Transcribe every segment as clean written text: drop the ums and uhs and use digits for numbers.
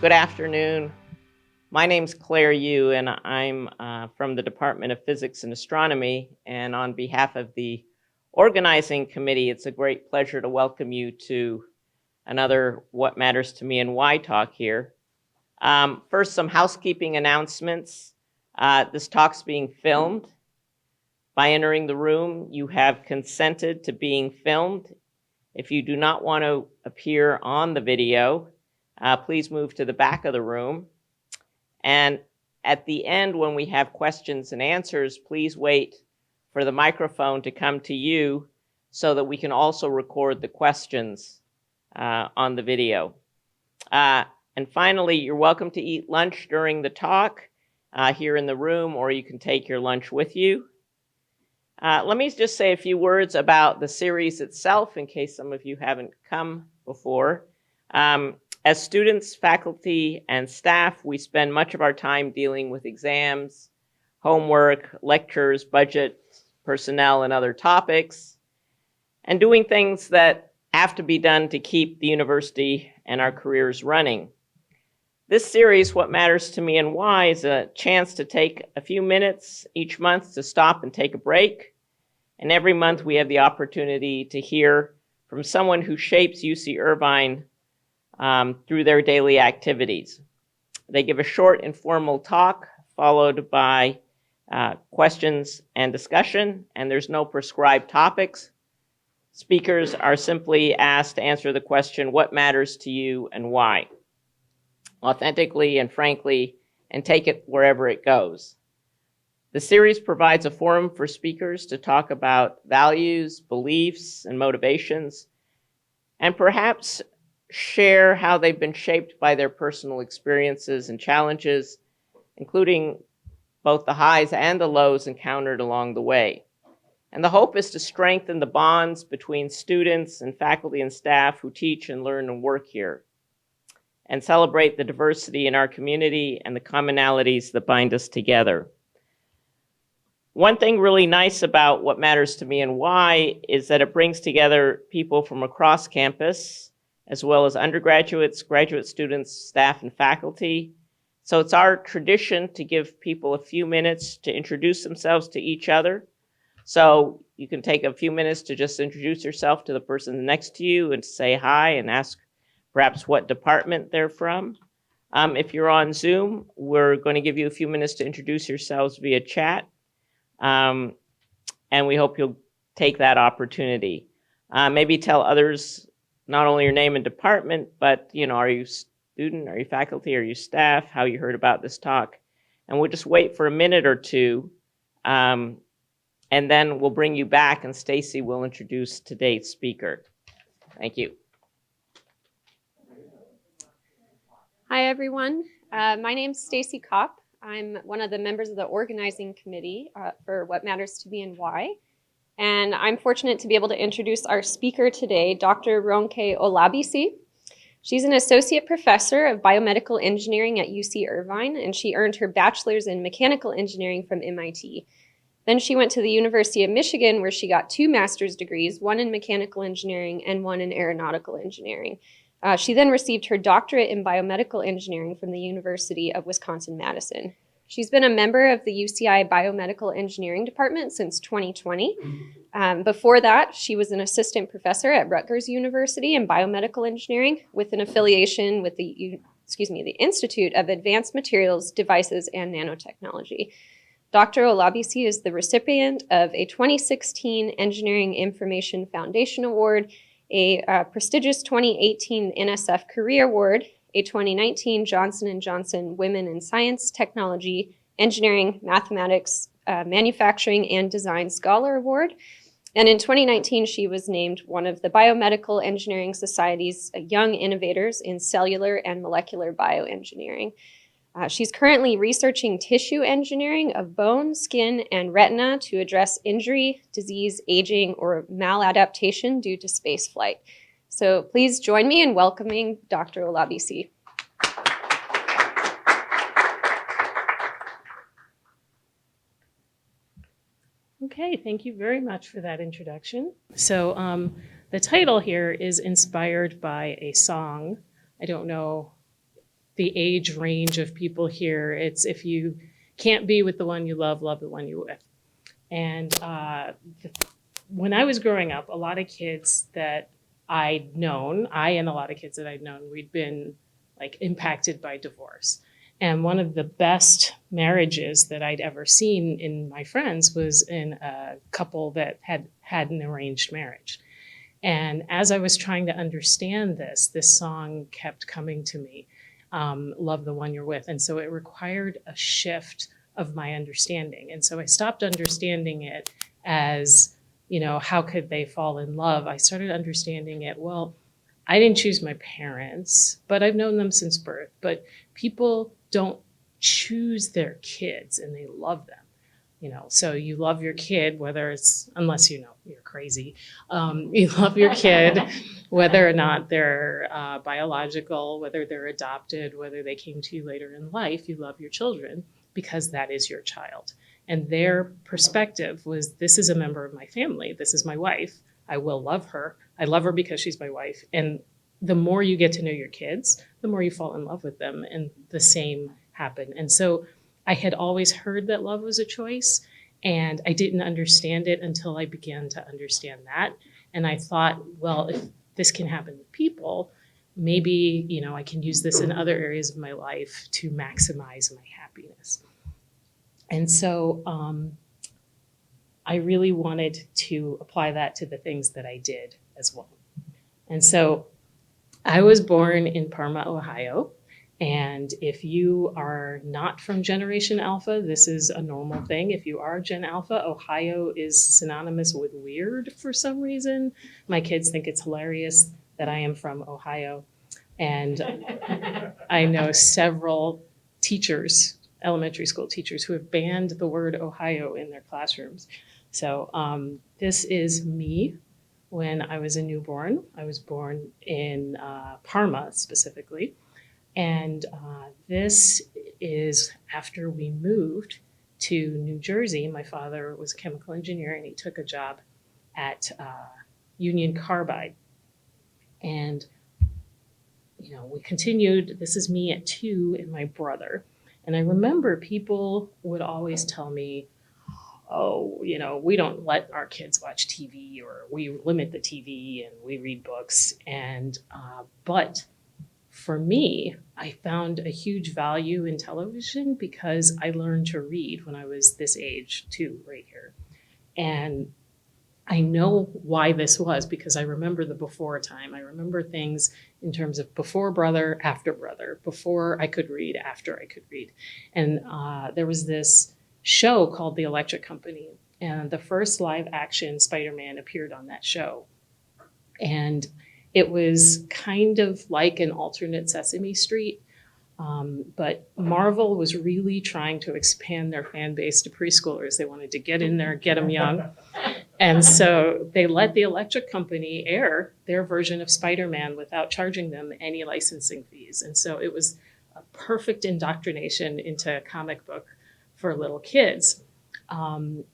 Good afternoon. My name's Claire Yu, and I'm from the Department of Physics and Astronomy. And on behalf of the organizing committee, it's a great pleasure to welcome you to another What Matters to Me and Why talk here. First, some housekeeping announcements. This talk's being filmed. By entering the room, you have consented to being filmed. If you do not want to appear on the video, please move to the back of the room. And at the end, when we have questions and answers, please wait for the microphone to come to you so that we can also record the questions on the video. And finally, you're welcome to eat lunch during the talk here in the room, or you can take your lunch with you. Let me just say a few words about the series itself in case some of you haven't come before. As students, faculty, and staff, we spend much of our time dealing with exams, homework, lectures, budget, personnel, and other topics, and doing things that have to be done to keep the university and our careers running. This series, What Matters to Me and Why, is a chance to take a few minutes each month to stop and take a break. And every month we have the opportunity to hear from someone who shapes UC Irvine through their daily activities. They give a short informal talk followed by questions and discussion, and there's no prescribed topics. Speakers are simply asked to answer the question, what matters to you and why? Authentically and frankly, and take it wherever it goes. The series provides a forum for speakers to talk about values, beliefs, and motivations, and perhaps share how they've been shaped by their personal experiences and challenges, including both the highs and the lows encountered along the way. And the hope is to strengthen the bonds between students and faculty and staff who teach and learn and work here, and celebrate the diversity in our community and the commonalities that bind us together. One thing really nice about What Matters to Me and Why is that it brings together people from across campus, as well as undergraduates, graduate students, staff, and faculty. So it's our tradition to give people a few minutes to introduce themselves to each other. So you can take a few minutes to just introduce yourself to the person next to you and say hi and ask perhaps what department they're from. If you're on Zoom, we're going to give you a few minutes to introduce yourselves via chat. And we hope you'll take that opportunity. Maybe tell others not only your name and department, but, are you student, are you faculty, are you staff, how you heard about this talk. And we'll just wait for a minute or two, and then we'll bring you back and Stacy will introduce today's speaker. Thank you. Hi, everyone. My name's Stacy Kopp. I'm one of the members of the organizing committee for What Matters to Me and Why. And I'm fortunate to be able to introduce our speaker today, Dr. Ronke Olabisi. She's an associate professor of biomedical engineering at UC Irvine, and she earned her bachelor's in mechanical engineering from MIT. Then she went to the University of Michigan, where she got 2 master's degrees, one in mechanical engineering and one in aeronautical engineering. She then received her doctorate in biomedical engineering from the University of Wisconsin-Madison. She's been a member of the UCI Biomedical Engineering Department since 2020. Before that, she was an assistant professor at Rutgers University in biomedical engineering with an affiliation with the Institute of Advanced Materials, Devices, and Nanotechnology. Dr. Olabisi is the recipient of a 2016 Engineering Information Foundation Award, a prestigious 2018 NSF Career Award, a 2019 Johnson & Johnson Women in Science, Technology, Engineering, Mathematics, Manufacturing, and Design Scholar Award. And in 2019, she was named one of the Biomedical Engineering Society's Young Innovators in Cellular and Molecular Bioengineering. She's currently researching tissue engineering of bone, skin, and retina to address injury, disease, aging, or maladaptation due to spaceflight. So please join me in welcoming Dr. Olabisi. Okay, thank you very much for that introduction. So the title here is inspired by a song. I don't know the age range of people here. It's if you can't be with the one you love, love the one you're with. And when I was growing up, a lot of kids that I'd known, and a lot of kids that I'd known, we'd been like impacted by divorce. And one of the best marriages that I'd ever seen in my friends was in a couple that had an arranged marriage. And as I was trying to understand this song kept coming to me, Love the One You're With. And so it required a shift of my understanding. And so I stopped understanding it as, how could they fall in love? I started understanding it, well, I didn't choose my parents, but I've known them since birth. But people don't choose their kids and they love them. So you love your kid, unless you're crazy, you love your kid, whether or not they're biological, whether they're adopted, whether they came to you later in life, you love your children because that is your child. And their perspective was, this is a member of my family. This is my wife. I will love her. I love her because she's my wife. And the more you get to know your kids, the more you fall in love with them, and the same happened. And so I had always heard that love was a choice, and I didn't understand it until I began to understand that. And I thought, well, if this can happen to people, maybe, I can use this in other areas of my life to maximize my happiness. And so I really wanted to apply that to the things that I did as well. And so I was born in Parma, Ohio. And if you are not from Generation Alpha, this is a normal thing. If you are Gen Alpha, Ohio is synonymous with weird for some reason. My kids think it's hilarious that I am from Ohio. And I know several teachers, elementary school teachers, who have banned the word Ohio in their classrooms. So this is me when I was a newborn. I was born in Parma specifically. And this is after we moved to New Jersey. My father was a chemical engineer and he took a job at Union Carbide. And, we continued. This is me at 2 and my brother. And I remember people would always tell me, oh, we don't let our kids watch TV, or we limit the TV and we read books. And, but for me, I found a huge value in television because I learned to read when I was this age too, right here. And I know why this was because I remember the before time. I remember things in terms of before brother, after brother, before I could read, after I could read. And there was this show called The Electric Company, and the first live action Spider-Man appeared on that show. And it was kind of like an alternate Sesame Street, but Marvel was really trying to expand their fan base to preschoolers. They wanted to get in there, get them young. And so they let the Electric Company air their version of Spider-Man without charging them any licensing fees. And so it was a perfect indoctrination into a comic book for little kids.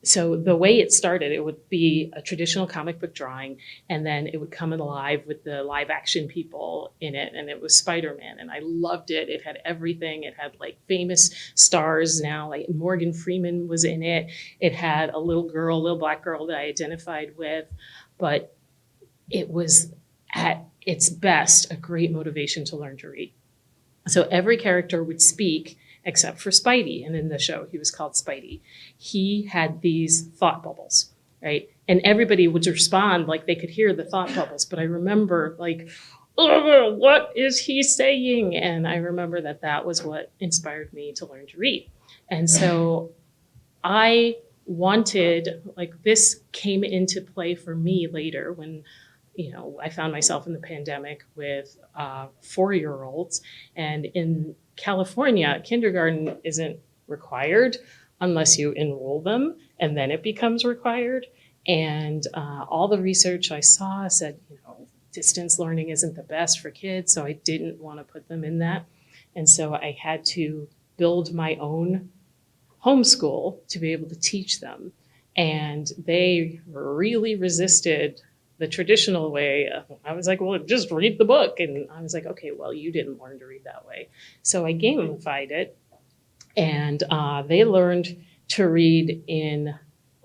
So the way it started, it would be a traditional comic book drawing, and then it would come in alive with the live action people in it, and it was Spider-Man, and I loved it. It had everything. It had like famous stars now, like Morgan Freeman was in it. It had a little black girl that I identified with, but it was at its best a great motivation to learn to read. So every character would speak except for Spidey. And in the show, he was called Spidey. He had these thought bubbles, right? And everybody would respond like they could hear the thought bubbles. But I remember like, oh, what is he saying? And I remember that was what inspired me to learn to read. And so I wanted, like, this came into play for me later when, I found myself in the pandemic with 4-year-olds. And in California, kindergarten isn't required unless you enroll them, and then it becomes required. And all the research I saw said, distance learning isn't the best for kids, so I didn't want to put them in that. And so I had to build my own homeschool to be able to teach them. And they really resisted the traditional way, I was like, well, just read the book. And I was like, okay, well, you didn't learn to read that way. So I gamified it, and they learned to read in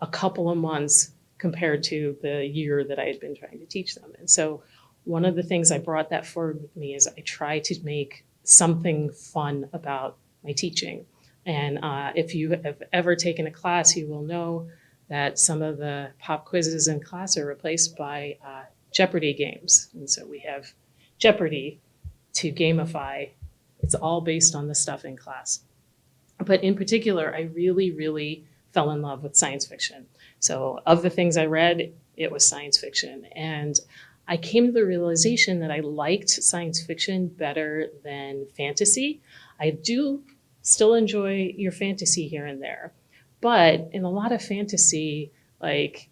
a couple of months compared to the year that I had been trying to teach them. And so one of the things I brought that forward with me is I try to make something fun about my teaching. And if you have ever taken a class, you will know that some of the pop quizzes in class are replaced by Jeopardy games. And so we have Jeopardy to gamify. It's all based on the stuff in class. But in particular, I really, really fell in love with science fiction. So of the things I read, it was science fiction. And I came to the realization that I liked science fiction better than fantasy. I do still enjoy your fantasy here and there. But in a lot of fantasy, like,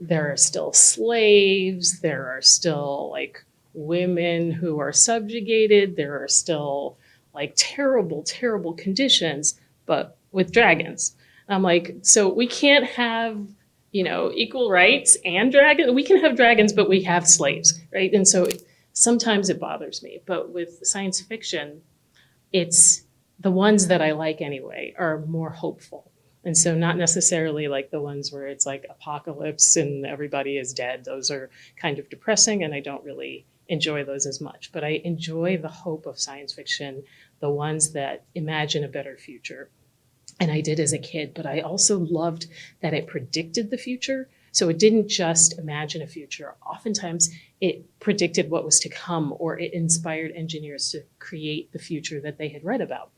there are still slaves, there are still like women who are subjugated, there are still like terrible, terrible conditions, but with dragons. I'm like, so we can't have, equal rights and dragons. We can have dragons, but we have slaves, right? And so sometimes it bothers me. But with science fiction, it's the ones that I like anyway are more hopeful. And so not necessarily like the ones where it's like apocalypse and everybody is dead. Those are kind of depressing, and I don't really enjoy those as much. But I enjoy the hope of science fiction, the ones that imagine a better future. And I did as a kid, but I also loved that it predicted the future. So it didn't just imagine a future. Oftentimes it predicted what was to come, or it inspired engineers to create the future that they had read about.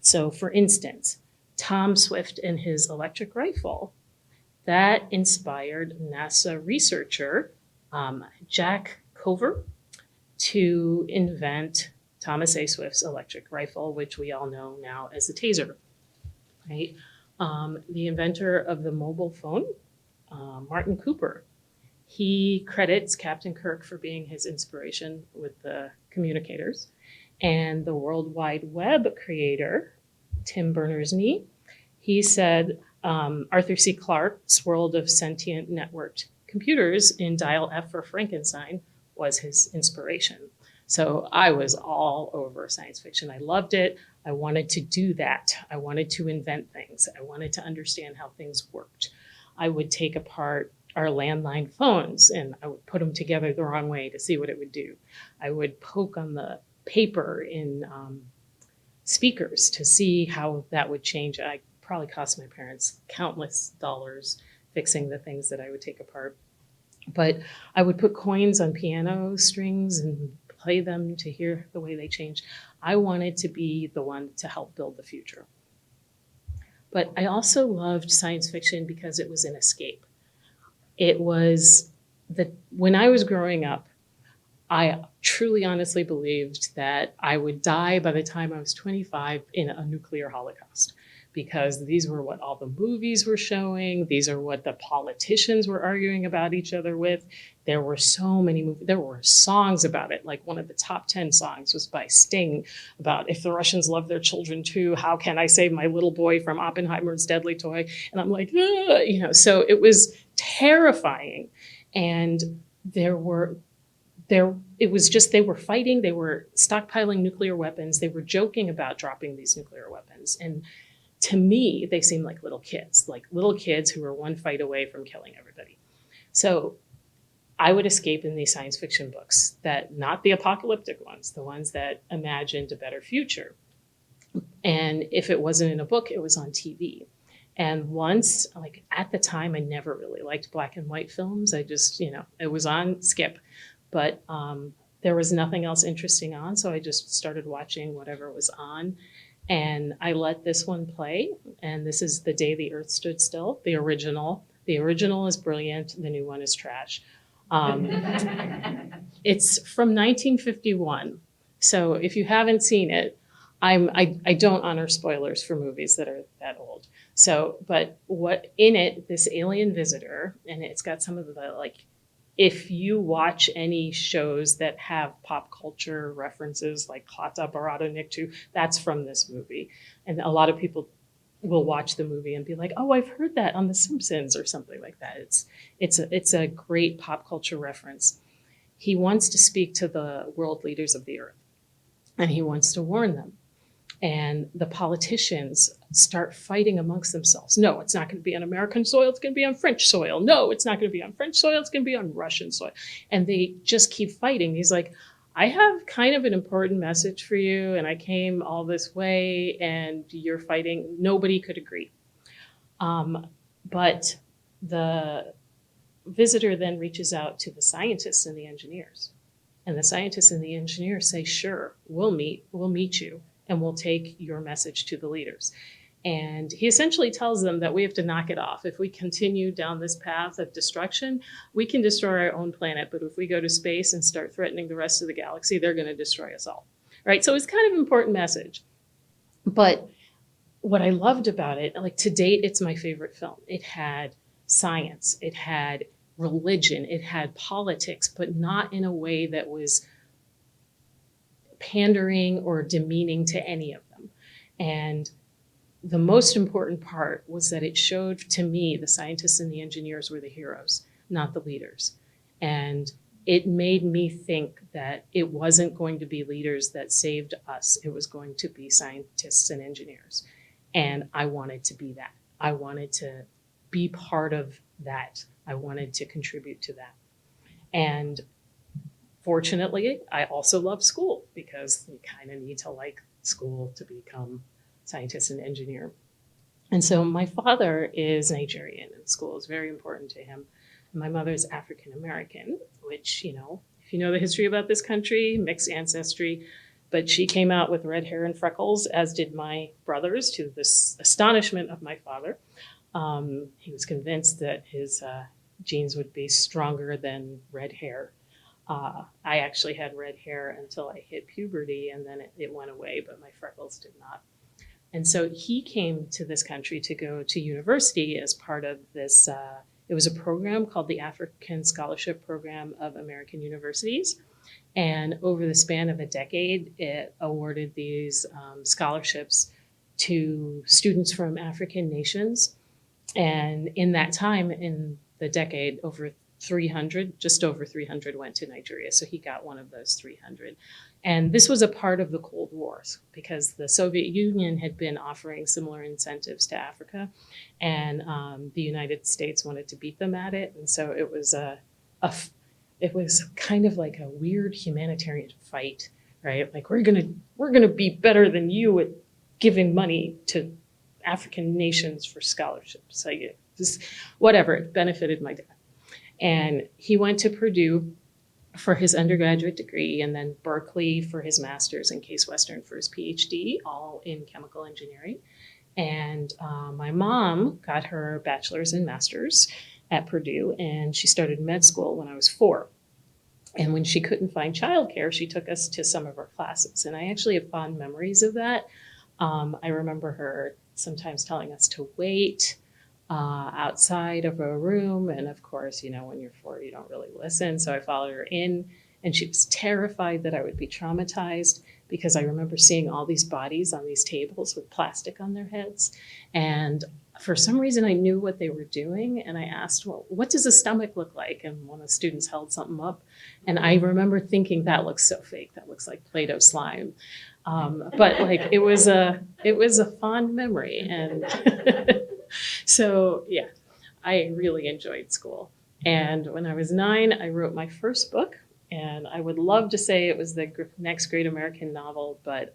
So for instance, Tom Swift and his electric rifle, that inspired NASA researcher Jack Cover to invent Thomas A. Swift's electric rifle, which we all know now as the taser, right? The inventor of the mobile phone, Martin Cooper, he credits Captain Kirk for being his inspiration with the communicators. And the World Wide Web creator, Tim Berners-Lee, he said Arthur C. Clarke's World of Sentient Networked Computers in Dial F for Frankenstein was his inspiration. So I was all over science fiction. I loved it. I wanted to do that. I wanted to invent things. I wanted to understand how things worked. I would take apart our landline phones and I would put them together the wrong way to see what it would do. I would poke on the paper in speakers to see how that would change. I probably cost my parents countless dollars fixing the things that I would take apart. But I would put coins on piano strings and play them to hear the way they change. I wanted to be the one to help build the future. But I also loved science fiction because it was an escape. It was that when I was growing up, I truly honestly believed that I would die by the time I was 25 in a nuclear holocaust, because these were what all the movies were showing. These are what the politicians were arguing about each other with. There were so many movies. There were songs about it. Like one of the top 10 songs was by Sting about, if the Russians love their children too, how can I save my little boy from Oppenheimer's deadly toy? And I'm like, so it was terrifying. And it was just, they were fighting, they were stockpiling nuclear weapons, they were joking about dropping these nuclear weapons. And to me, they seemed like little kids who were one fight away from killing everybody. So I would escape in these science fiction books, that not the apocalyptic ones, the ones that imagined a better future. And if it wasn't in a book, it was on TV. And once, like at the time, I never really liked black and white films. I just, it was on skip. But there was nothing else interesting on, so I just started watching whatever was on. And I let this one play, and this is The Day the Earth Stood Still, the original. The original is brilliant, the new one is trash. It's from 1951, so if you haven't seen it, I don't honor spoilers for movies that are that old. So, but what in it, this alien visitor, and it's got some of the, like, if you watch any shows that have pop culture references like Klata Barada Nikto, that's from this movie. And a lot of people will watch the movie and be like, oh, I've heard that on The Simpsons or something like that. It's a great pop culture reference. He wants to speak to the world leaders of the earth, and he wants to warn them. And the politicians start fighting amongst themselves. No, it's not going to be on American soil. It's going to be on French soil. No, it's not going to be on French soil. It's going to be on Russian soil. And they just keep fighting. He's like, I have kind of an important message for you, and I came all this way, and you're fighting. Nobody could agree. But the visitor then reaches out to the scientists and the engineers. And the scientists and the engineers say, sure, we'll meet you, and we'll take your message to the leaders. And he essentially tells them that we have to knock it off. If we continue down this path of destruction, we can destroy our own planet. But if we go to space and start threatening the rest of the galaxy, they're going to destroy us all. Right? So it's kind of an important message. But what I loved about it, like to date, it's my favorite film. It had science, it had religion, it had politics, but not in a way that was pandering or demeaning to any of them. And the most important part was that it showed to me the scientists and the engineers were the heroes, not the leaders. And it made me think that it wasn't going to be leaders that saved us. It was going to be scientists and engineers. And I wanted to be that. I wanted to be part of that. I wanted to contribute to that. And fortunately, I also love school because you kind of need to like school to become scientist and engineer. And so my father is Nigerian, and school is very important to him. My mother is African American, which, you know, if you know the history about this country, mixed ancestry, but she came out with red hair and freckles, as did my brothers, to this astonishment of my father. He was convinced that his genes would be stronger than red hair. I actually had red hair until I hit puberty, and then it went away, but my freckles did not. And so he came to this country to go to university as part of this. It was a program called the African Scholarship Program of American Universities. And over the span of a decade, it awarded these scholarships to students from African nations. And in that time, in the decade, just over 300 went to Nigeria. So he got one of those 300. And this was a part of the Cold War because the Soviet Union had been offering similar incentives to Africa, and the United States wanted to beat them at it. And so it was it was kind of like a weird humanitarian fight, right? Like we're gonna be better than you at giving money to African nations for scholarships. Like just whatever, it benefited my dad. And he went to Purdue for his undergraduate degree, and then Berkeley for his master's, and Case Western for his PhD, all in chemical engineering. And my mom got her bachelor's and master's at Purdue, and she started med school when I was 4. And when she couldn't find childcare, she took us to some of her classes. And I actually have fond memories of that. I remember her sometimes telling us to wait outside of a room. And of course, you know, when you're 4, you don't really listen. So I followed her in, and she was terrified that I would be traumatized because I remember seeing all these bodies on these tables with plastic on their heads. And for some reason, I knew what they were doing. And I asked, well, what does a stomach look like? And one of the students held something up. And I remember thinking, that looks so fake. That looks like Play-Doh slime. But like, it was a fond memory. And so, yeah, I really enjoyed school. And when I was 9, I wrote my first book. And I would love to say it was the next great American novel, but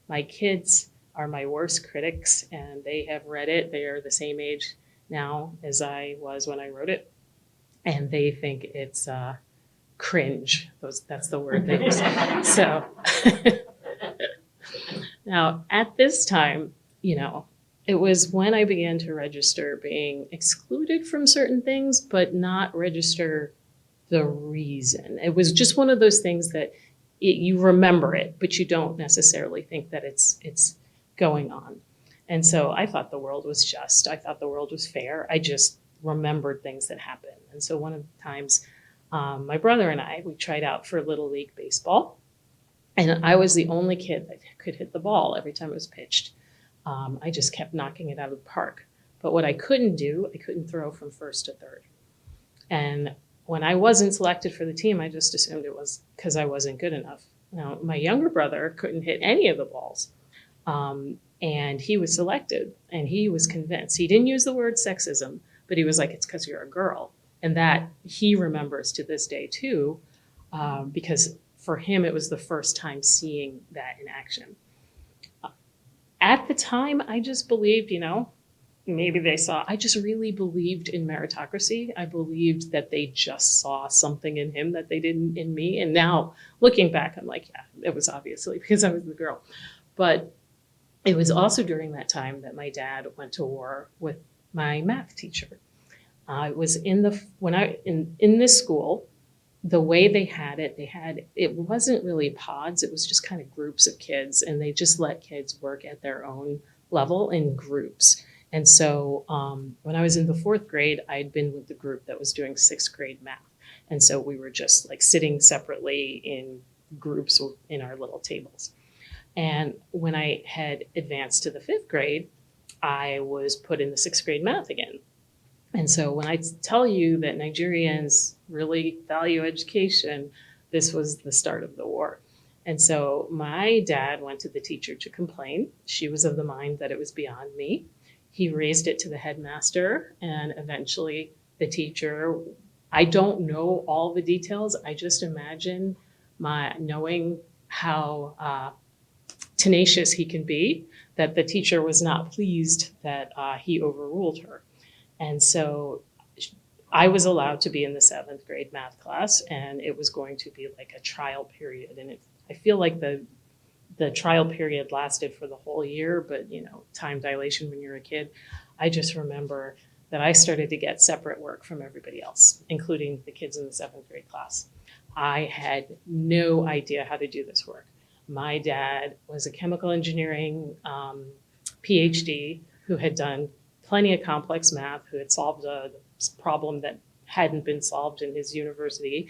my kids are my worst critics, and they have read it. They are the same age now as I was when I wrote it. And they think it's cringe. That's the word they use. So now at this time, you know, it was when I began to register being excluded from certain things, but not register the reason. It was just one of those things that you remember it, but you don't necessarily think that it's going on. And so I thought the world was just. I thought the world was fair. I just remembered things that happened. And so one of the times, my brother and I, we tried out for Little League Baseball. And I was the only kid that could hit the ball every time it was pitched. I just kept knocking it out of the park. But what I couldn't do, I couldn't throw from first to third. And when I wasn't selected for the team, I just assumed it was because I wasn't good enough. Now, my younger brother couldn't hit any of the balls. And he was selected, and he was convinced. He didn't use the word sexism, but he was like, it's because you're a girl. And that he remembers to this day too, because for him, it was the first time seeing that in action. At the time, I just believed, maybe they saw, I just really believed in meritocracy. I believed that they just saw something in him that they didn't in me. And now looking back, I'm like, yeah, it was obviously because I was the girl. But it was also during that time that my dad went to war with my math teacher. It was in this school, the way they had it wasn't really pods, it was just kind of groups of kids, and they just let kids work at their own level in groups. And so when I was in the 4th grade, I'd been with the group that was doing 6th grade math. And so we were just like sitting separately in groups in our little tables. And when I had advanced to the 5th grade, I was put in the 6th grade math again. And so when I tell you that Nigerians really value education, this was the start of the war. And so my dad went to the teacher to complain. She was of the mind that it was beyond me. He raised it to the headmaster, and eventually the teacher, I don't know all the details. I just imagine knowing how tenacious he can be, that the teacher was not pleased that he overruled her. And so I was allowed to be in the 7th grade math class, and it was going to be like a trial period. And I feel like the trial period lasted for the whole year, but time dilation when you're a kid. I just remember that I started to get separate work from everybody else, including the kids in the 7th grade class. I had no idea how to do this work. My dad was a chemical engineering PhD who had done plenty of complex math, who had solved a problem that hadn't been solved in his university.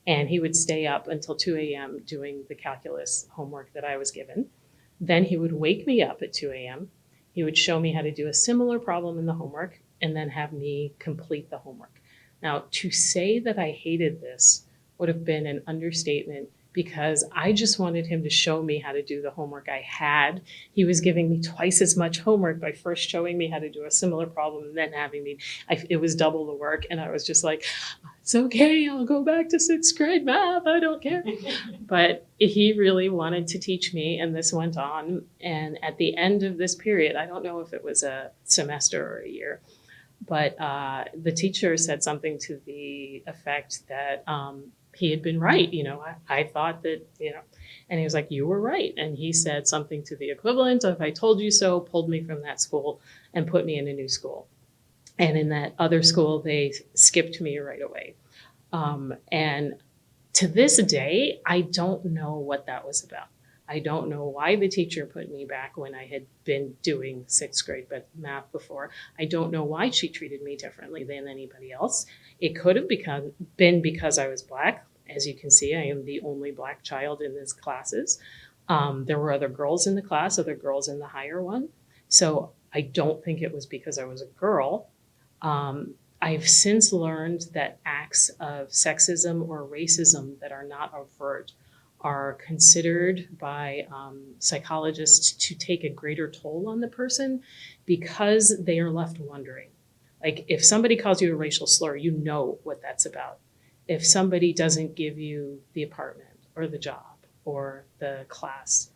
And he would stay up until 2 a.m. doing the calculus homework that I was given. Then he would wake me up at 2 a.m. He would show me how to do a similar problem in the homework and then have me complete the homework. Now, to say that I hated this would have been an understatement, because I just wanted him to show me how to do the homework I had. He was giving me twice as much homework by first showing me how to do a similar problem and then having me, it was double the work. And I was just like, it's okay, I'll go back to 6th grade math, I don't care. But he really wanted to teach me, and this went on. And at the end of this period, I don't know if it was a semester or a year, but the teacher said something to the effect that he had been right. I thought that, and he was like, you were right. And he said something to the equivalent of, I told you so, pulled me from that school and put me in a new school. And in that other school, they skipped me right away. And to this day, I don't know what that was about. I don't know why the teacher put me back when I had been doing 6th grade math before. I don't know why she treated me differently than anybody else. It could have been because I was Black. As you can see, I am the only Black child in these classes. There were other girls in the class, other girls in the higher one. So I don't think it was because I was a girl. I've since learned that acts of sexism or racism that are not overt are considered by psychologists to take a greater toll on the person, because they are left wondering. Like, if somebody calls you a racial slur, you know what that's about. If somebody doesn't give you the apartment or the job or the class,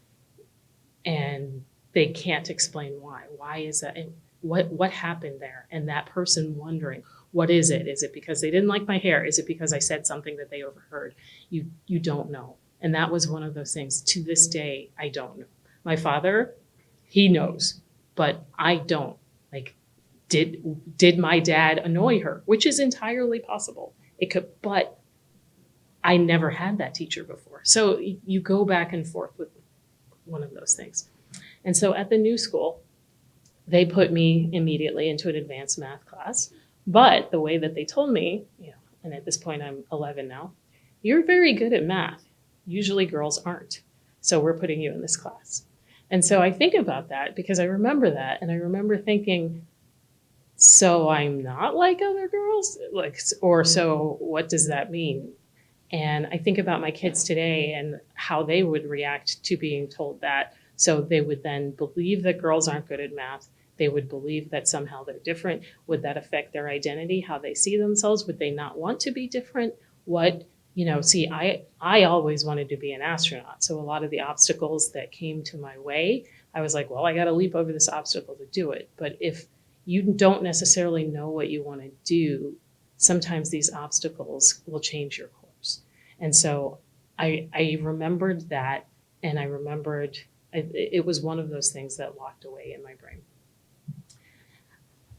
and they can't explain why is that? And what happened there? And that person wondering, what is it? Is it because they didn't like my hair? Is it because I said something that they overheard? You don't know. And that was one of those things. To this day, I don't know. My father, he knows, but I don't. Like, did my dad annoy her? Which is entirely possible. It could, but I never had that teacher before. So you go back and forth with one of those things. And so at the new school, they put me immediately into an advanced math class. But the way that they told me, and at this point I'm 11 now, you're very good at math. Usually girls aren't. So we're putting you in this class. And so I think about that because I remember that. And I remember thinking, so I'm not like other girls? Like, or so what does that mean? And I think about my kids today and how they would react to being told that. So they would then believe that girls aren't good at math. They would believe that somehow they're different. Would that affect their identity, how they see themselves? Would they not want to be different? What, see, I always wanted to be an astronaut. So a lot of the obstacles that came to my way, I was like, well, I got to leap over this obstacle to do it. But if you don't necessarily know what you want to do, sometimes these obstacles will change your course. And so I remembered that, and I remembered it was one of those things that locked away in my brain.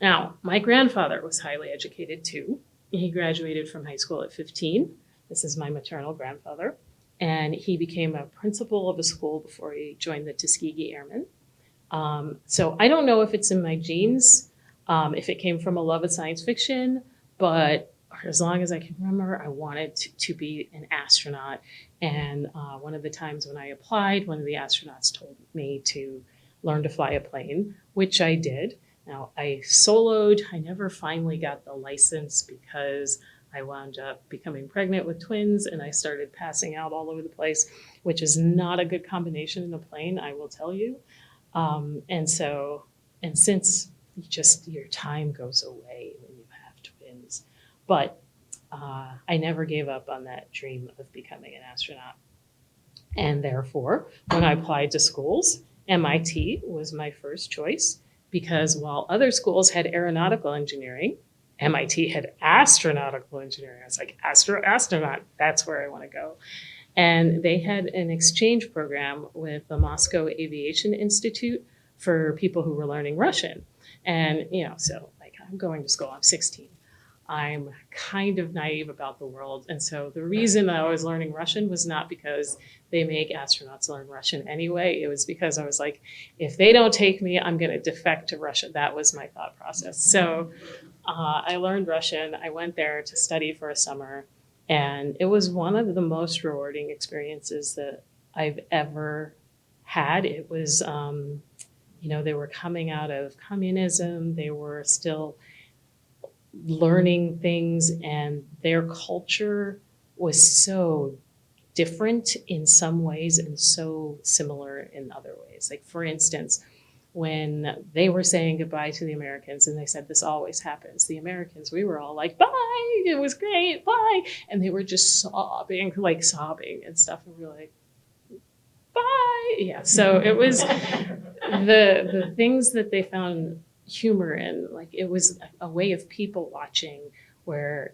Now, my grandfather was highly educated too. He graduated from high school at 15. This is my maternal grandfather. And he became a principal of a school before he joined the Tuskegee Airmen. So I don't know if it's in my genes, if it came from a love of science fiction, but as long as I can remember, I wanted to be an astronaut. And one of the times when I applied, one of the astronauts told me to learn to fly a plane, which I did. Now, I soloed. I never finally got the license because I wound up becoming pregnant with twins and I started passing out all over the place, which is not a good combination in a plane, I will tell you. And since just your time goes away when you have twins, but I never gave up on that dream of becoming an astronaut. And therefore, when I applied to schools, MIT was my first choice because while other schools had aeronautical engineering, MIT had astronautical engineering. I was like, astronaut, that's where I want to go. And they had an exchange program with the Moscow Aviation Institute for people who were learning Russian. And, so like I'm going to school, I'm 16. I'm kind of naive about the world. And so the reason I was learning Russian was not because they make astronauts learn Russian anyway. It was because I was like, if they don't take me, I'm going to defect to Russia. That was my thought process. So I learned Russian. I went there to study for a summer. And it was one of the most rewarding experiences that I've ever had. It was, they were coming out of communism. They were still learning things, and their culture was so different in some ways and so similar in other ways. Like, for instance, when they were saying goodbye to the Americans and they said, this always happens, the Americans, we were all like, bye, it was great, bye. And they were just sobbing and stuff. And we were like, bye. Yeah. So it was the things that they found humor in, like it was a way of people watching where,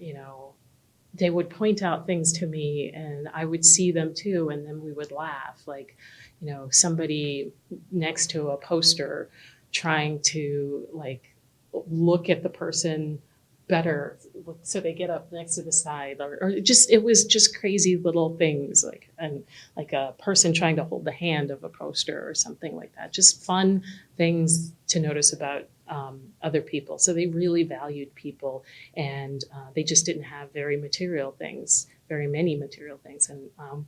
they would point out things to me and I would see them too. And then we would laugh, like, somebody next to a poster trying to like look at the person better. So they get up next to the side or just, it was just crazy little things like a person trying to hold the hand of a poster or something like that. Just fun things to notice about other people. So they really valued people and they just didn't have very many material things. And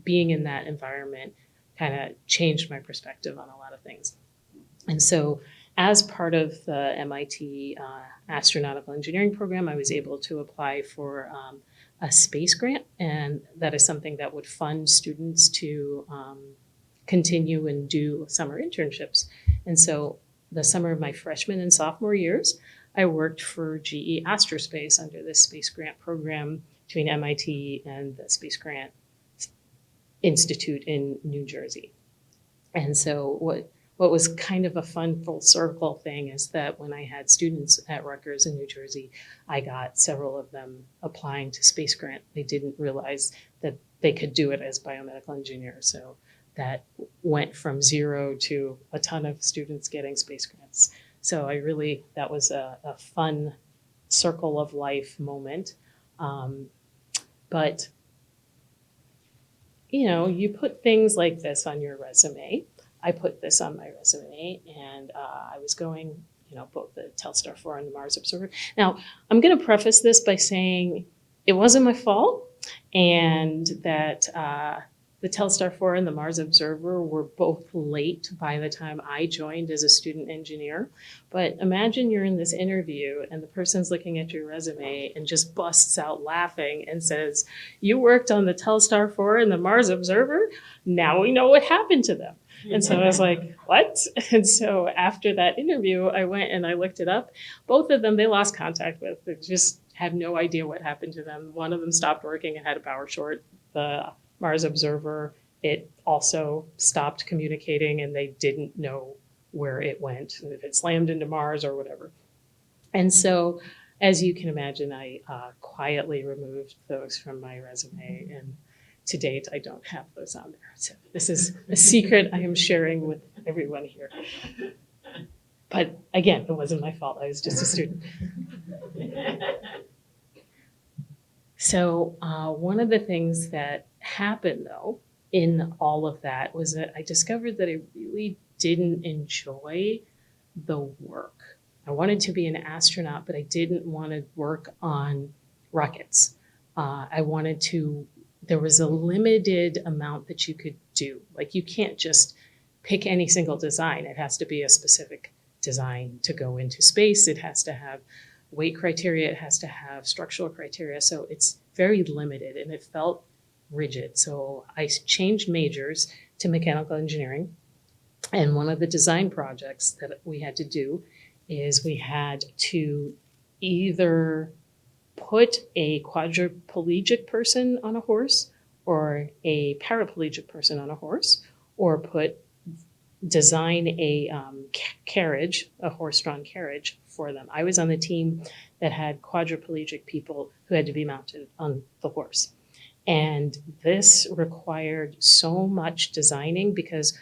being in that environment kind of changed my perspective on a lot of things. And so as part of the MIT astronautical engineering program, I was able to apply for a space grant, and that is something that would fund students to continue and do summer internships. And so the summer of my freshman and sophomore years, I worked for GE Astrospace under this space grant program between MIT and the Space Grant Institute in New Jersey. And so what was kind of a fun full circle thing is that when I had students at Rutgers in New Jersey, I got several of them applying to Space Grant. They didn't realize that they could do it as biomedical engineers. So that went from 0 to a ton of students getting space grants. So that was a fun circle of life moment. But, you put things like this on your resume. I put this on my resume and I was going, both the Telstar 4 and the Mars Observer. Now, I'm going to preface this by saying it wasn't my fault and that The Telstar 4 and the Mars Observer were both late by the time I joined as a student engineer. But imagine you're in this interview and the person's looking at your resume and just busts out laughing and says, "You worked on the Telstar 4 and the Mars Observer? Now we know what happened to them." And so I was like, what? And so after that interview, I went and I looked it up. Both of them, they lost contact with. They just had no idea what happened to them. One of them stopped working and had a power short. The Mars Observer, it also stopped communicating and they didn't know where it went, if it slammed into Mars or whatever. And so, as you can imagine, I quietly removed those from my resume, and to date, I don't have those on there. So this is a secret I am sharing with everyone here. But again, it wasn't my fault. I was just a student. So one of the things that happened, though, in all of that was that I discovered that I really didn't enjoy the work. I wanted to be an astronaut, but I didn't want to work on rockets. There was a limited amount that you could do. Like, you can't just pick any single design. It has to be a specific design to go into space. It has to have weight criteria. It has to have structural criteria. So it's very limited and it felt rigid. So I changed majors to mechanical engineering. And one of the design projects that we had to do is we had to either put a quadriplegic person on a horse or a paraplegic person on a horse, or design a carriage, a horse-drawn carriage for them. I was on the team that had quadriplegic people who had to be mounted on the horse. And this required so much designing because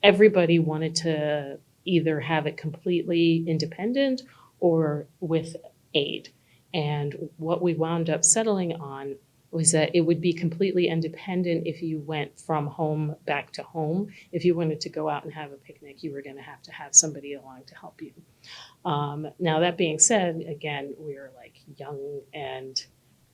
everybody wanted to either have it completely independent or with aid. And what we wound up settling on was that it would be completely independent if you went from home back to home. If you wanted to go out and have a picnic, you were going to have somebody along to help you. Now, that being said, again, we were like young and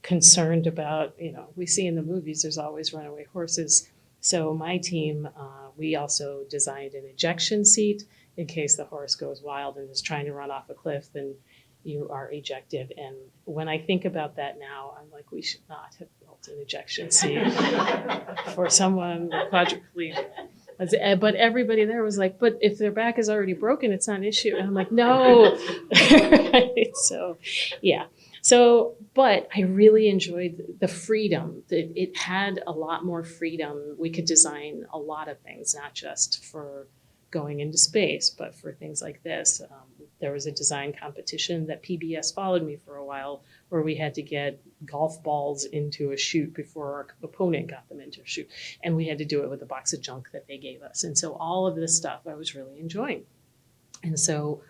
concerned about, we see in the movies, there's always runaway horses. So my team, we also designed an ejection seat in case the horse goes wild and is trying to run off a cliff, then you are ejected. And when I think about that now, I'm like, we should not have built an ejection seat for someone quadriplegic. But everybody there was like, but if their back is already broken, it's not an issue. And I'm like, no. Right? So, yeah. So, but I really enjoyed the freedom. It had a lot more freedom. We could design a lot of things, not just for going into space, but for things like this. There was a design competition that PBS followed me for a while where we had to get golf balls into a chute before our opponent got them into a chute. And we had to do it with a box of junk that they gave us. And so all of this stuff I was really enjoying. And so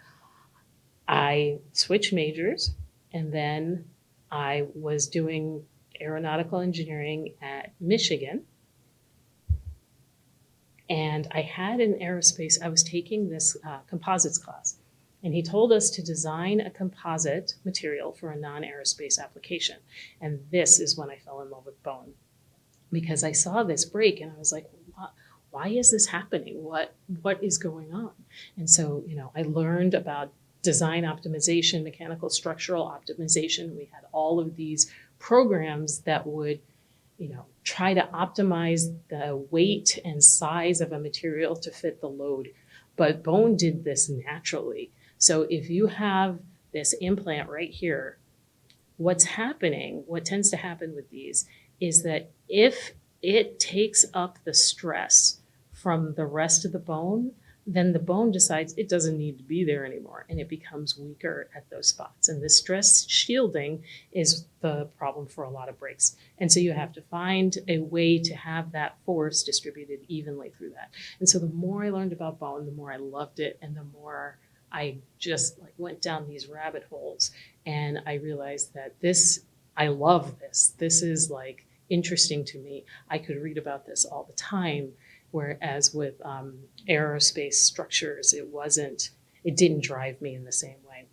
I switched majors, and then I was doing aeronautical engineering at Michigan. And I had an aerospace, I was taking this composites class. And he told us to design a composite material for a non-aerospace application. And this is when I fell in love with bone, because I saw this break and I was like, why is this happening? What is going on? And so, I learned about design optimization, mechanical structural optimization. We had all of these programs that would, try to optimize the weight and size of a material to fit the load. But bone did this naturally. So if you have this implant right here, what tends to happen with these is that if it takes up the stress from the rest of the bone, then the bone decides it doesn't need to be there anymore and it becomes weaker at those spots. And the stress shielding is the problem for a lot of breaks. And so you have to find a way to have that force distributed evenly through that. And so the more I learned about bone, the more I loved it and the more I just went down these rabbit holes. And I realized that I love this. This is interesting to me. I could read about this all the time. Whereas with aerospace structures, it didn't drive me in the same way.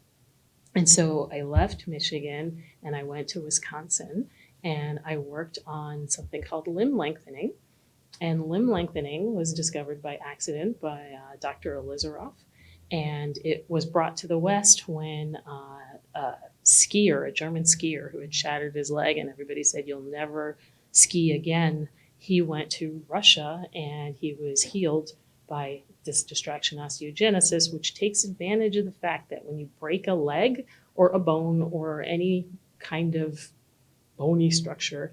And so I left Michigan and I went to Wisconsin and I worked on something called limb lengthening. And limb lengthening was discovered by accident by Dr. Elizaroff. And it was brought to the West when a skier, a German skier who had shattered his leg, and everybody said, "You'll never ski again." He went to Russia and he was healed by this distraction osteogenesis, which takes advantage of the fact that when you break a leg or a bone or any kind of bony structure,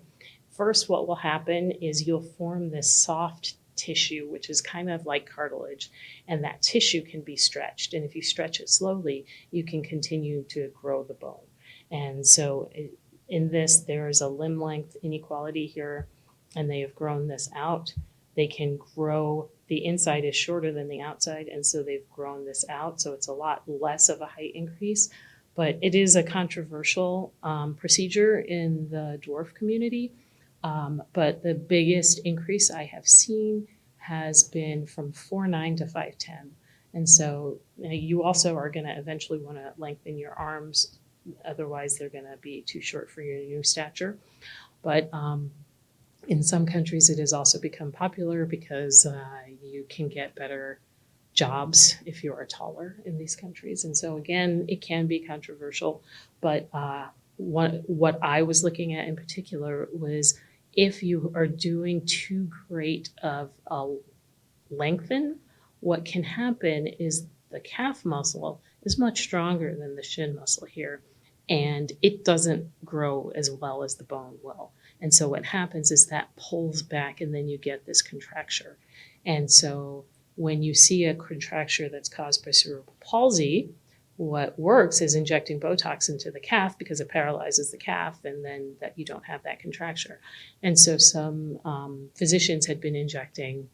first what will happen is you'll form this soft tissue, which is kind of like cartilage, and that tissue can be stretched. And if you stretch it slowly, you can continue to grow the bone. And so in this, there is a limb length inequality here, and they have grown this out. They can grow, the inside is shorter than the outside, and so they've grown this out. So it's a lot less of a height increase, but it is a controversial procedure in the dwarf community. But the biggest increase I have seen has been from 4'9" to 5'10". And so you also are going to eventually want to lengthen your arms. Otherwise, they're going to be too short for your new stature. But in some countries, it has also become popular because you can get better jobs if you are taller in these countries. And so again, it can be controversial. But what I was looking at in particular was if you are doing too great of a lengthen, what can happen is the calf muscle is much stronger than the shin muscle here, and it doesn't grow as well as the bone will. And so what happens is that pulls back, and then you get this contracture. And so when you see a contracture that's caused by cerebral palsy, what works is injecting Botox into the calf because it paralyzes the calf, and then that you don't have that contracture. And so some physicians had been injecting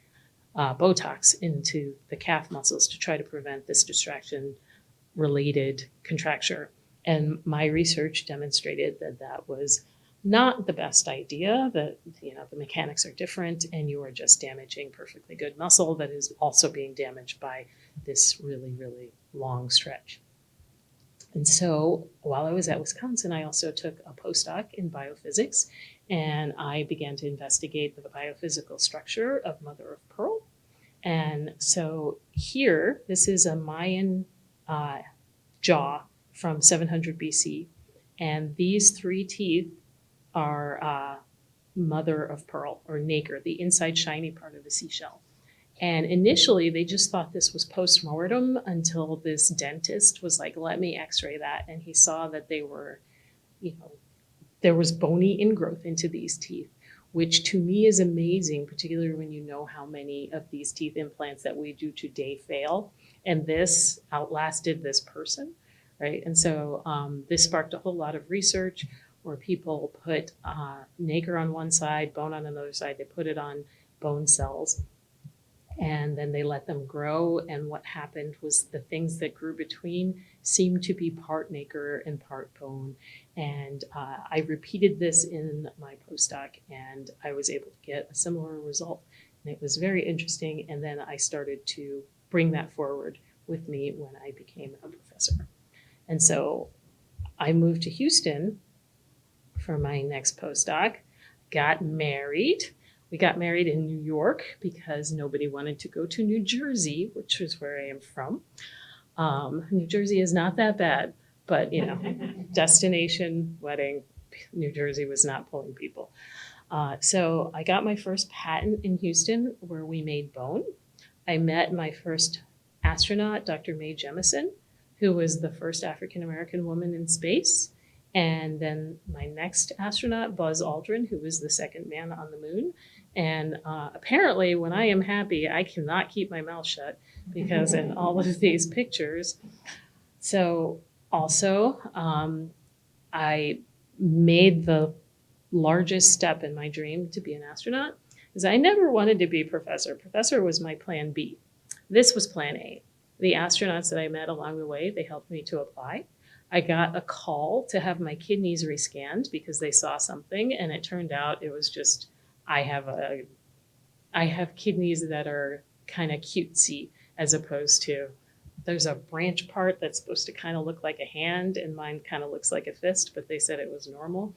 Botox into the calf muscles to try to prevent this distraction-related contracture. And my research demonstrated that that was not the best idea, that the mechanics are different and you are just damaging perfectly good muscle that is also being damaged by this really, really long stretch. And so while I was at Wisconsin, I also took a postdoc in biophysics, and I began to investigate the biophysical structure of mother of pearl. And so here, this is a Mayan jaw from 700 BC, and these 3 teeth are mother of pearl, or nacre, the inside shiny part of the seashell. And initially, they just thought this was post-mortem until this dentist was like, let me x-ray that. And he saw that they were, there was bony ingrowth into these teeth, which to me is amazing, particularly when you know how many of these teeth implants that we do today fail. And this outlasted this person, right? And so this sparked a whole lot of research where people put nacre on one side, bone on another side. They put it on bone cells, and then they let them grow. And what happened was the things that grew between seemed to be part nacre and part bone. And I repeated this in my postdoc, and I was able to get a similar result. And it was very interesting. And then I started to bring that forward with me when I became a professor. And so I moved to Houston for my next postdoc, got married. We got married in New York because nobody wanted to go to New Jersey, which is where I am from. New Jersey is not that bad, but destination wedding, New Jersey was not pulling people. So I got my first patent in Houston where we made bone. I met my first astronaut, Dr. Mae Jemison, who was the first African-American woman in space. And then my next astronaut, Buzz Aldrin, who was the second man on the moon. And apparently when I am happy, I cannot keep my mouth shut because in all of these pictures. So also, I made the largest step in my dream to be an astronaut, because I never wanted to be a professor. Professor was my plan B. This was plan A. The astronauts that I met along the way, they helped me to apply. I got a call to have my kidneys rescanned because they saw something, and it turned out it was just, I have kidneys that are kind of cutesy, as opposed to, there's a branch part that's supposed to kind of look like a hand, and mine kind of looks like a fist, but they said it was normal.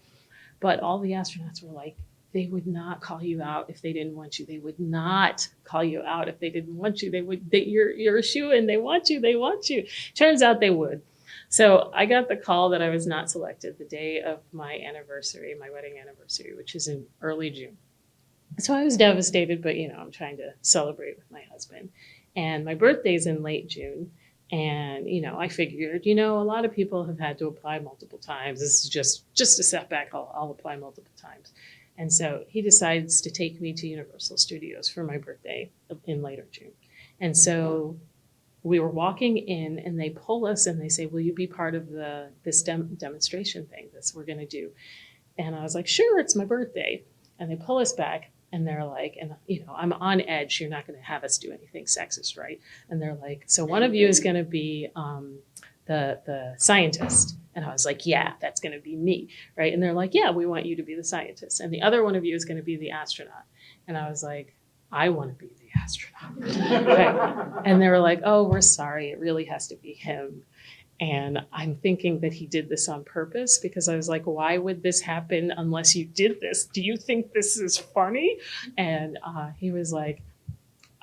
But all the astronauts were like, they would not call you out if they didn't want you. They would not call you out if they didn't want you. You're a shoo-in. They want you. They want you. Turns out they would. So I got the call that I was not selected the day of my anniversary, my wedding anniversary, which is in early June. So I was devastated, but I'm trying to celebrate with my husband. And my birthday's in late June. And, I figured, a lot of people have had to apply multiple times. This is just a setback. I'll apply multiple times. And so he decides to take me to Universal Studios for my birthday in later June. And so we were walking in and they pull us and they say, will you be part of this demonstration thing that we're going to do? And I was like, sure, it's my birthday. And they pull us back and they're like, and I'm on edge. You're not going to have us do anything sexist, right? And they're like, so one of you is going to be the scientist. And I was like, yeah, that's going to be me, right? And they're like, yeah, we want you to be the scientist. And the other one of you is going to be the astronaut. And I was like, I want to be the astronaut. Right? And they were like, oh, we're sorry. It really has to be him. And I'm thinking that he did this on purpose because I was like, why would this happen unless you did this? Do you think this is funny? And he was like,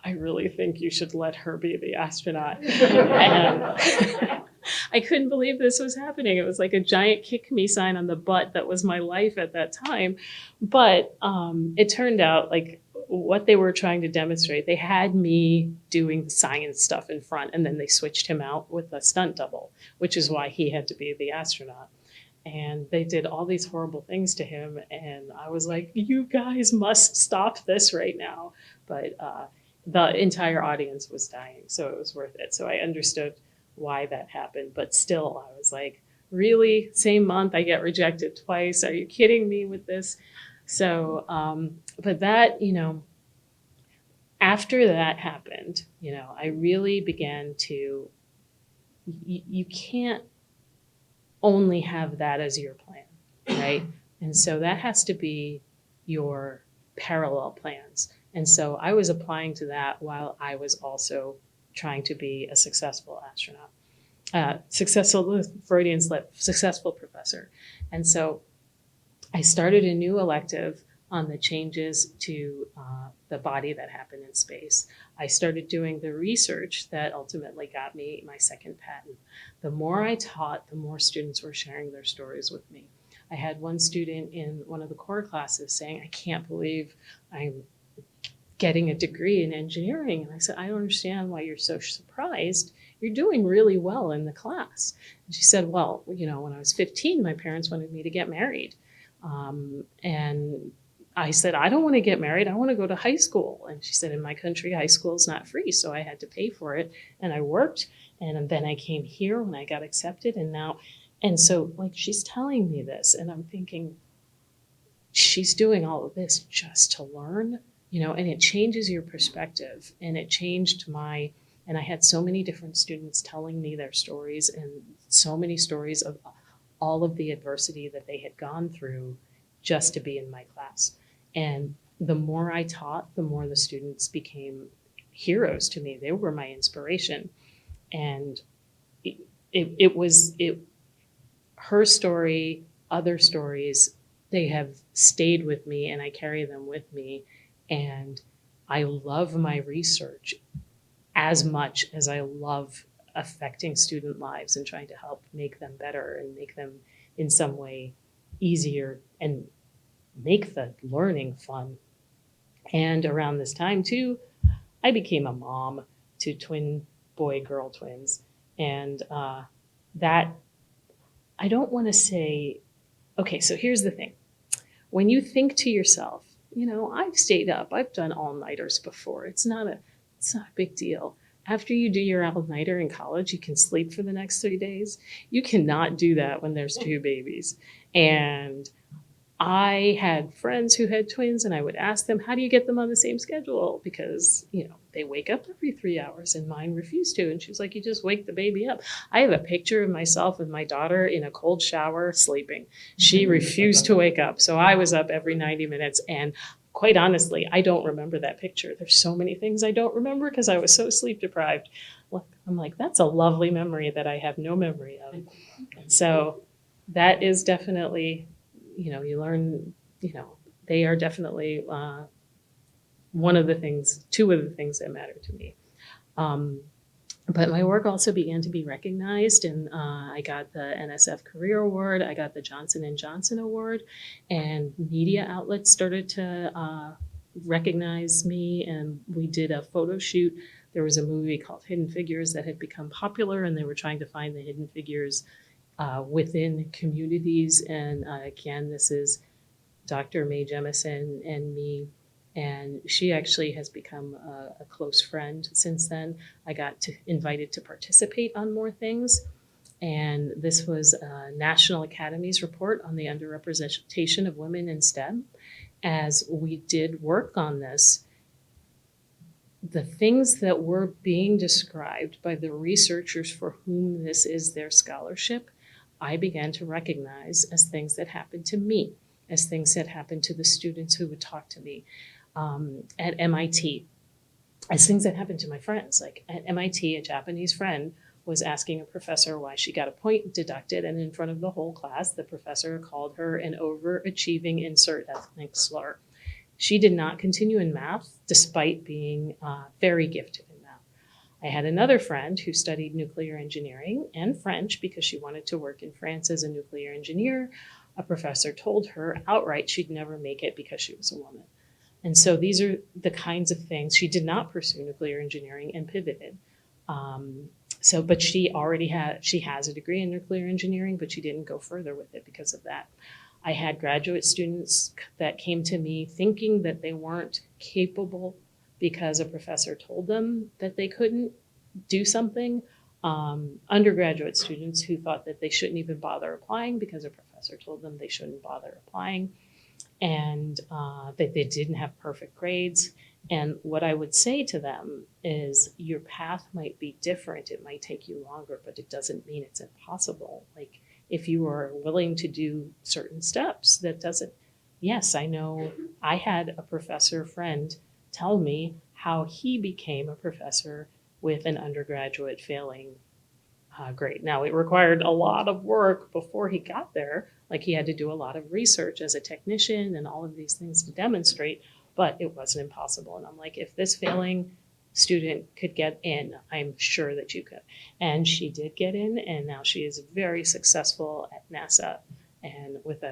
I really think you should let her be the astronaut. And I couldn't believe this was happening. It was like a giant kick me sign on the butt that was my life at that time. But it turned out like what they were trying to demonstrate, they had me doing the science stuff in front, and then they switched him out with a stunt double, which is why he had to be the astronaut. And they did all these horrible things to him. And I was like, you guys must stop this right now. But the entire audience was dying, so it was worth it. So I understood why that happened. But still, I was like, really? Same month, I get rejected twice? Are you kidding me with this? So, but that, after that happened, I really began to, you can't only have that as your plan, right? And so that has to be your parallel plans. And so I was applying to that while I was also trying to be a successful astronaut, successful Freudian slip, successful professor. And so I started a new elective on the changes to the body that happened in space. I started doing the research that ultimately got me my second patent. The more I taught, the more students were sharing their stories with me. I had one student in one of the core classes saying, I can't believe I'm getting a degree in engineering. And I said, I don't understand why you're so surprised. You're doing really well in the class. And she said, well, when I was 15, my parents wanted me to get married. And I said, I don't want to get married. I want to go to high school. And she said, in my country, high school is not free. So I had to pay for it. And I worked. And then I came here when I got accepted. And so like, she's telling me this. And I'm thinking, she's doing all of this just to learn, and it changes your perspective. And it changed and I had so many different students telling me their stories and so many stories of all of the adversity that they had gone through just to be in my class. And the more I taught, the more the students became heroes to me. They were my inspiration. And her story, other stories, they have stayed with me and I carry them with me. And I love my research as much as I love affecting student lives and trying to help make them better and make them in some way easier and make the learning fun. And around this time too, I became a mom to twin boy-girl twins. And that, I don't want to say, okay, so here's the thing. When you think to yourself, I've stayed up, I've done all-nighters before. It's not a big deal. After you do your all-nighter in college, you can sleep for the next 3 days. You cannot do that when there's two babies. And I had friends who had twins and I would ask them, how do you get them on the same schedule? Because, they wake up every 3 hours and mine refused to. And she was like, you just wake the baby up. I have a picture of myself with my daughter in a cold shower sleeping. She refused to wake up. So I was up every 90 minutes. And quite honestly, I don't remember that picture. There's so many things I don't remember because I was so sleep deprived. I'm like, that's a lovely memory that I have no memory of. So that is definitely, you learn, they are definitely two of the things that matter to me. But my work also began to be recognized, and I got the NSF Career Award, I got the Johnson & Johnson Award, and media outlets started to recognize me, and we did a photo shoot. There was a movie called Hidden Figures that had become popular, and they were trying to find the hidden figures within communities. And again, this is Dr. Mae Jemison and me, and she actually has become a close friend since then. I got invited to participate on more things, and this was a National Academy's report on the underrepresentation of women in STEM. As we did work on this, the things that were being described by the researchers for whom this is their scholarship, I began to recognize as things that happened to me, as things that happened to the students who would talk to me at MIT, as things that happened to my friends. Like at MIT, a Japanese friend was asking a professor why she got a point deducted, and in front of the whole class, the professor called her an overachieving insert ethnic slur. She did not continue in math despite being very gifted in math. I had another friend who studied nuclear engineering and French because she wanted to work in France as a nuclear engineer. A professor told her outright she'd never make it because she was a woman. And so these are the kinds of things. She did not pursue nuclear engineering and pivoted. But she has a degree in nuclear engineering, but she didn't go further with it because of that. I had graduate students that came to me thinking that they weren't capable because a professor told them that they couldn't do something. Undergraduate students who thought that they shouldn't even bother applying because a professor told them they shouldn't bother applying, and that they didn't have perfect grades. And what I would say to them is, your path might be different. It might take you longer, but it doesn't mean it's impossible. Like, if you are willing to do certain steps, that doesn't, yes, I know I had a professor friend tell me how he became a professor with an undergraduate failing grade. Now, it required a lot of work before he got there. Like, he had to do a lot of research as a technician and all of these things to demonstrate, but it wasn't impossible. And I'm like, if this failing student could get in, I'm sure that you could. And she did get in, and now she is very successful at NASA and with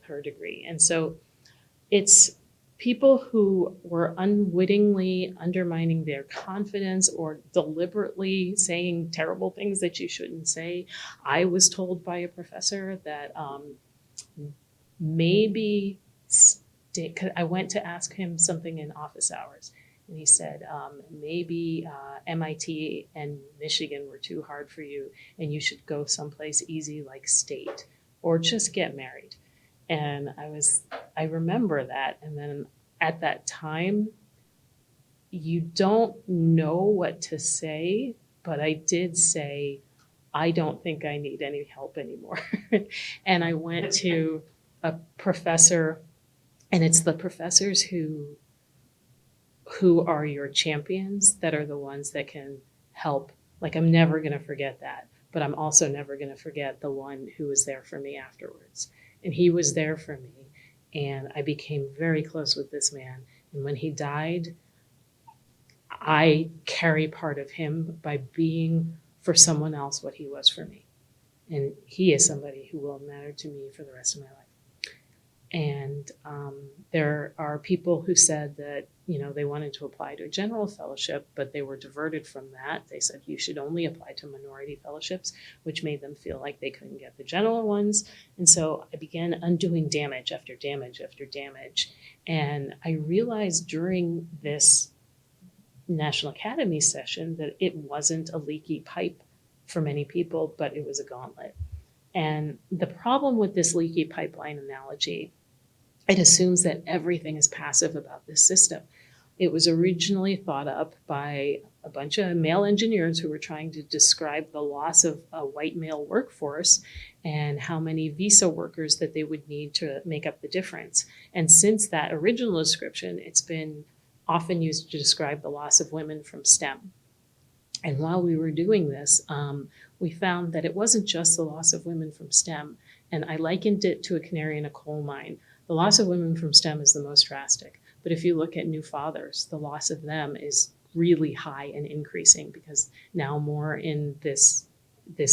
her degree. And so it's people who were unwittingly undermining their confidence or deliberately saying terrible things that you shouldn't say. I was told by a professor that maybe I went to ask him something in office hours, and he said, maybe MIT and Michigan were too hard for you, and you should go someplace easy like State, or just get married. And I remember that. And then at that time, you don't know what to say, but I did say, I don't think I need any help anymore. And I went to a professor, and it's the professors who are your champions that are the ones that can help. Like, I'm never going to forget that, but I'm also never going to forget the one who was there for me afterwards. And he was there for me, and I became very close with this man. And when he died, I carry part of him by being for someone else what he was for me. And he is somebody who will matter to me for the rest of my life. And there are people who said that, they wanted to apply to a general fellowship, but they were diverted from that. They said you should only apply to minority fellowships, which made them feel like they couldn't get the general ones. And so I began undoing damage after damage after damage. And I realized during this National Academy session that it wasn't a leaky pipe for many people, but it was a gauntlet. And the problem with this leaky pipeline analogy, it assumes that everything is passive about this system. It was originally thought up by a bunch of male engineers who were trying to describe the loss of a white male workforce and how many visa workers that they would need to make up the difference. And since that original description, it's been often used to describe the loss of women from STEM. And while we were doing this, we found that it wasn't just the loss of women from STEM. And I likened it to a canary in a coal mine. The The loss of women from STEM is the most drastic. But if you look at new fathers, the loss of them is really high and increasing, because now more in this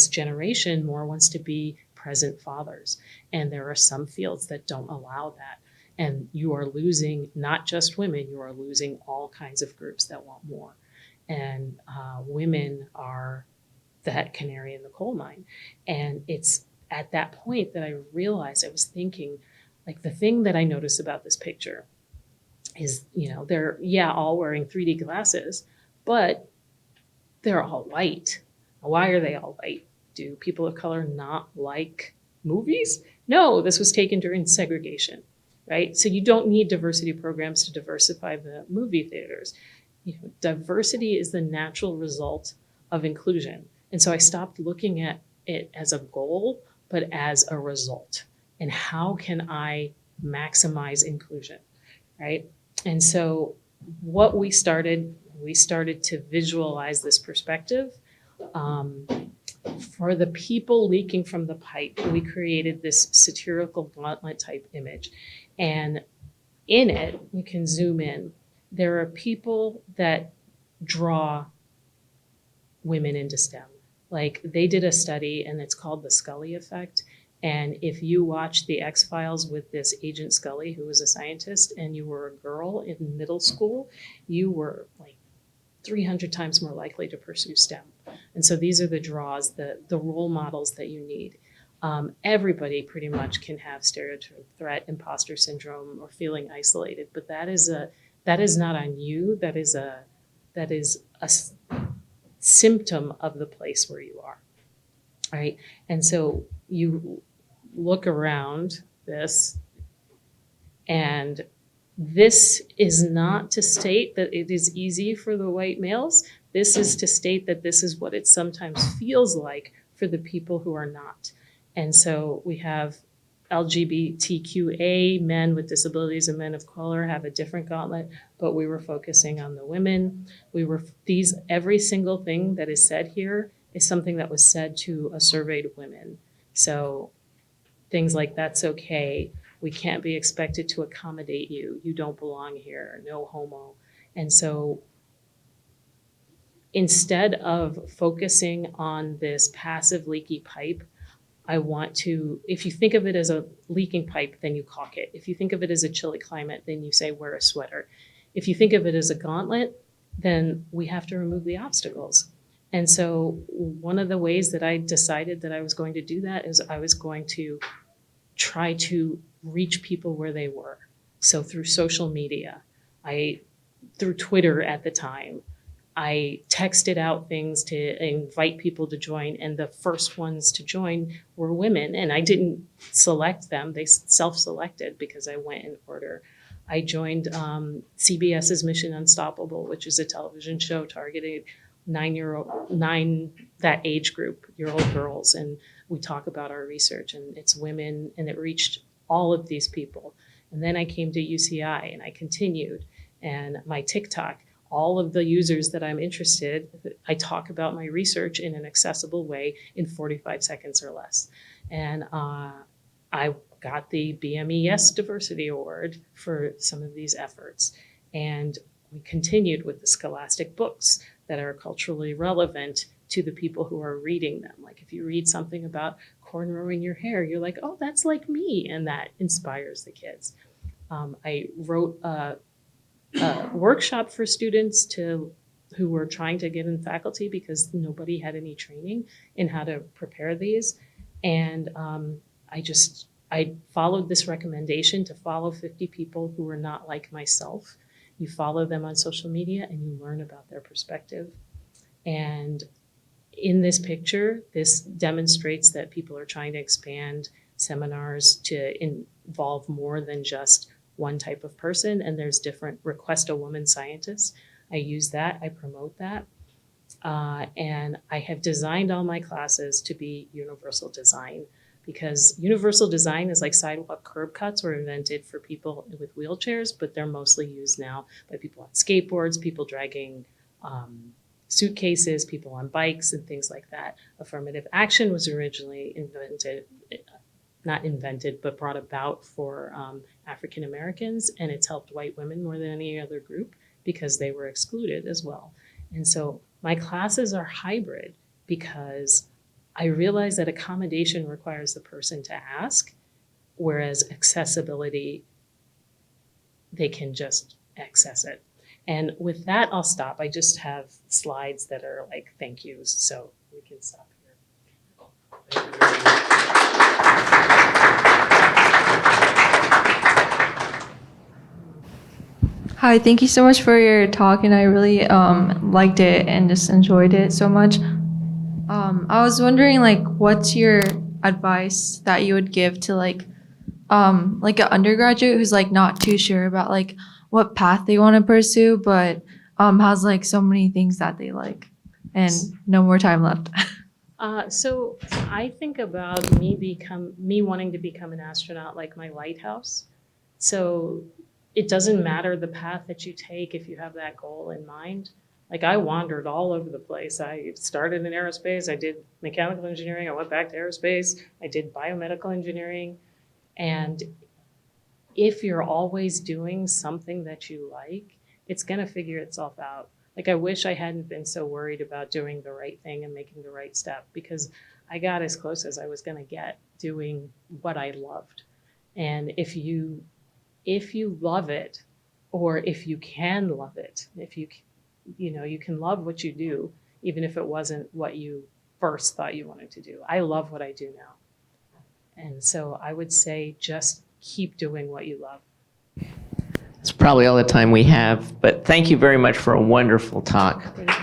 generation, more wants to be present fathers. And there are some fields that don't allow that. And you are losing not just women, you are losing all kinds of groups that want more. And women are that canary in the coal mine. And it's at that point that I realized, I was thinking, like, the thing that I noticed about this picture is, they're, all wearing 3D glasses, but they're all white. Why are they all white? Do people of color not like movies? No, this was taken during segregation, right? So you don't need diversity programs to diversify the movie theaters. Diversity is the natural result of inclusion. And so I stopped looking at it as a goal, but as a result. And how can I maximize inclusion, right? And so what we started to visualize this perspective. For the people leaking from the pipe, we created this satirical gauntlet type image. And in it, you can zoom in. There are people that draw women into STEM. Like, they did a study, and it's called the Scully effect. And if you watch the X-Files with this Agent Scully, who was a scientist, and you were a girl in middle school, you were like 300 times more likely to pursue STEM. And so these are the draws, the role models that you need. Everybody pretty much can have stereotype threat, imposter syndrome, or feeling isolated, but that is not on you. That is a symptom of the place where you are, right? And so you look around this, and this is not to state that it is easy for the white males. This is to state that this is what it sometimes feels like for the people who are not. And so we have LGBTQA, men with disabilities and men of color have a different gauntlet, but we were focusing on the women. Every single thing that is said here is something that was said to a surveyed women. So things like, that's okay, we can't be expected to accommodate you, you don't belong here, no homo. And so instead of focusing on this passive leaky pipe, I want to, if you think of it as a leaking pipe, then you caulk it. If you think of it as a chilly climate, then you say wear a sweater. If you think of it as a gauntlet, then we have to remove the obstacles. And so one of the ways that I decided that I was going to do that is I was going to try to reach people where they were. So through social media, through Twitter at the time, I texted out things to invite people to join, and the first ones to join were women, and I didn't select them. They self-selected because I went in order. I joined CBS's Mission Unstoppable, which is a television show targeted that age group, year-old girls, and we talk about our research, and it's women, and it reached all of these people. And then I came to UCI, and I continued, and my TikTok, all of the users that I'm interested, I talk about my research in an accessible way in 45 seconds or less. And I got the BMES Diversity Award for some of these efforts. And we continued with the scholastic books that are culturally relevant to the people who are reading them. Like, if you read something about cornrowing your hair, you're like, oh, that's like me. And that inspires the kids. I wrote a workshop for students who were trying to get in faculty because nobody had any training in how to prepare these. And I followed this recommendation to follow 50 people who were not like myself. You follow them on social media and you learn about their perspective. And in this picture, this demonstrates that people are trying to expand seminars to involve more than just one type of person, and there's different request a woman scientist. I use that, I promote that. And I have designed all my classes to be universal design, because universal design is like sidewalk curb cuts were invented for people with wheelchairs, but they're mostly used now by people on skateboards, people dragging suitcases, people on bikes and things like that. Affirmative action was originally invented not invented, but brought about for African Americans, and it's helped white women more than any other group because they were excluded as well. And so my classes are hybrid because I realize that accommodation requires the person to ask, whereas accessibility, they can just access it. And with that, I'll stop. I just have slides that are like thank yous, so we can stop here. Thank you very much. Hi, thank you so much for your talk, and I really liked it and just enjoyed it so much. I was wondering, like, what's your advice that you would give to like an undergraduate who's like not too sure about like what path they want to pursue, but has like so many things that they like, and no more time left. So I think about me wanting to become an astronaut like my lighthouse. So it doesn't matter the path that you take if you have that goal in mind. Like I wandered all over the place. I started in aerospace. I did mechanical engineering. I went back to aerospace. I did biomedical engineering. And if you're always doing something that you like, it's going to figure itself out. Like I wish I hadn't been so worried about doing the right thing and making the right step, because I got as close as I was going to get doing what I loved. And if you love it, or if you can love it, if you can love what you do, even if it wasn't what you first thought you wanted to do. I love what I do now. And so I would say just keep doing what you love. It's probably all the time we have, but thank you very much for a wonderful talk. Thank you.